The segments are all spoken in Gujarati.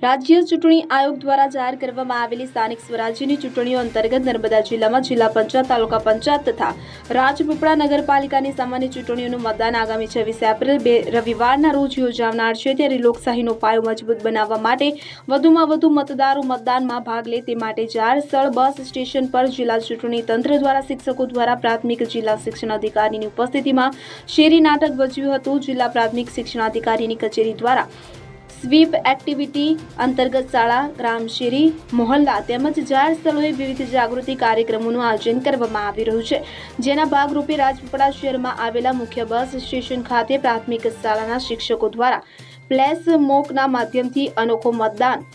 રાજ્ય ચૂંટણી આયોગ દ્વારા જાહેર કરવામાં આવેલી સ્થાનિક સ્વરાજ્યની ચૂંટણીઓ અંતર્ગત નર્મદા જિલ્લામાં જિલ્લા પંચાયત, તાલુકા પંચાયત તથા રાજપીપળા નગરપાલિકાની સામાન્ય ચૂંટણીઓનું મતદાન આગામી 26 એપ્રિલ રવિવારના રોજ યોજાનાર છે। ત્યારે લોકશાહીનો પાયો મજબૂત બનાવવા માટે વધુમાં વધુ મતદારો મતદાનમાં ભાગ લે તે માટે જાહેર સ્થળ બસ સ્ટેશન પર જિલ્લા ચૂંટણી તંત્ર દ્વારા શિક્ષકો દ્વારા પ્રાથમિક જિલ્લા શિક્ષણ અધિકારીની ઉપસ્થિતિમાં શેરી નાટક ભજવ્યું હતું। જિલ્લા પ્રાથમિક શિક્ષણ અધિકારીની કચેરી દ્વારા સ્વીપ એક્ટિવિટી અંતર્ગત શાળા, ગ્રામ શેરી, મોહલ્લા તેમજ જાહેર સ્થળોએ વિવિધ જાગૃતિ કાર્યક્રમોનું આયોજન કરવામાં આવી રહ્યું છે। જેના ભાગરૂપે રાજપીપળા શહેરમાં આવેલા મુખ્ય બસ સ્ટેશન ખાતે પ્રાથમિક શાળાના શિક્ષકો દ્વારા ફ્લેશ મોકના માધ્યમથી અનોખો મતદાન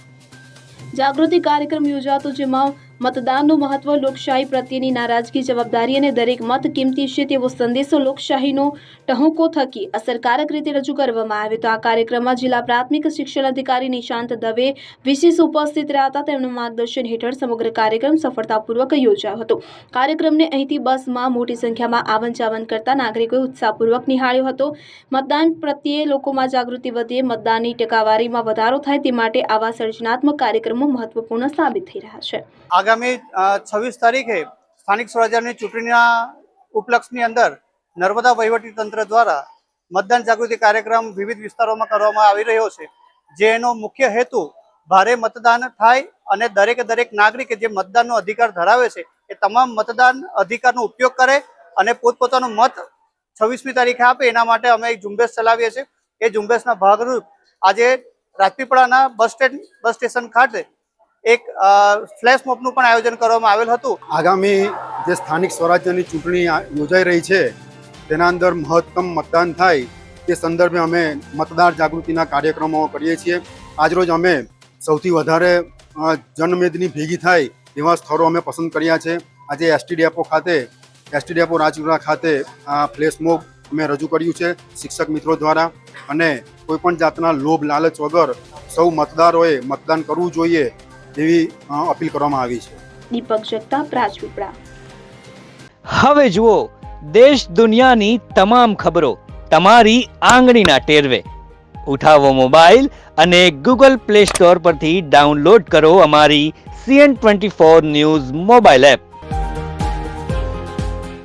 જાગૃતિ કાર્યક્રમ યોજાતો, જેમાં મતદાનનું મહત્વ, લોકશાહી પ્રત્યેની નારાજગી, જવાબદારી અને દરેક મત કિંમતી છે તેવો સંદેશો લોકશાહીનો ટહુકો થકી અસરકારક રીતે રજૂ કરવામાં આવ્યો હતો। આ કાર્યક્રમમાં જિલ્લા પ્રાથમિક શિક્ષણ અધિકારી નિશાંત દવે વિશેષ ઉપસ્થિત રહ્યા હતા। તેમના માર્ગદર્શન હેઠળ સમગ્ર કાર્યક્રમ સફળતાપૂર્વક યોજાયો હતો। કાર્યક્રમને અહીંથી બસમાં મોટી સંખ્યામાં આવન જાવન કરતા નાગરિકોએ ઉત્સાહપૂર્વક નિહાળ્યો હતો। મતદાન પ્રત્યે લોકોમાં જાગૃતિ વધે, મતદાનની ટકાવારીમાં વધારો થાય તે માટે આવા સર્જનાત્મક કાર્યક્રમો મહત્વપૂર્ણ સાબિત થઈ રહ્યા છે। આગામી 26 તારીખે સ્થાનિક સ્વરાજ્યની ચૂંટણીના ઉપલક્ષની અંદર નર્મદા વહીવટીતંત્ર દ્વારા મતદાન જાગૃતિ કાર્યક્રમ વિવિધ વિસ્તારોમાં કરવામાં આવી રહ્યો છે, જેનો મુખ્ય હેતુ ભારે મતદાન થાય અને દરેક નાગરિકે જે મતદાનનો અધિકાર ધરાવે છે એ તમામ મતદાન અધિકારનો ઉપયોગ કરે અને પોતપોતાનો મત 26મી તારીખે આપે, એના માટે અમે એક ઝુંબેશ ચલાવીએ છીએ। એ ઝુંબેશના ભાગરૂપ આજે રાજપીપળાના બસ સ્ટેશન ખાતે એક ફ્લેશ મોબનું પણ આયોજન કરવામાં આવેલ હતું। આગામી જે સ્થાનિક સ્વરાજ્યની ચૂંટણી યોજાઈ રહી છે તેના અંદર મહત્તમ મતદાન થાય તે સંદર્ભે અમે મતદાર જાગૃતિના કાર્યક્રમો કરીએ છીએ। આજરોજ અમે સૌથી વધારે જનમેદની ભેગી થાય એવા સ્થળો અમે પસંદ કર્યા છે। આજે એસટી ડેપો રાજપીપળા ખાતે આ ફ્લેશ મોબ અમે રજૂ કર્યું છે શિક્ષક મિત્રો દ્વારા, અને કોઈપણ જાતના લોભ લાલચ વગર સૌ મતદારોએ મતદાન કરવું જોઈએ એવી અપીલ કરવામાં આવી છે। દીપક જગતાપ, રાજપીપળા। હવે જુઓ દેશ દુનિયાની તમામ ખબરો તમારી આંગળીના ટેરવે। ઉઠાવો મોબાઈલ અને ગૂગલ પ્લે સ્ટોર પરથી ડાઉનલોડ કરો અમારી CN24 ન્યૂઝ મોબાઈલ એપ।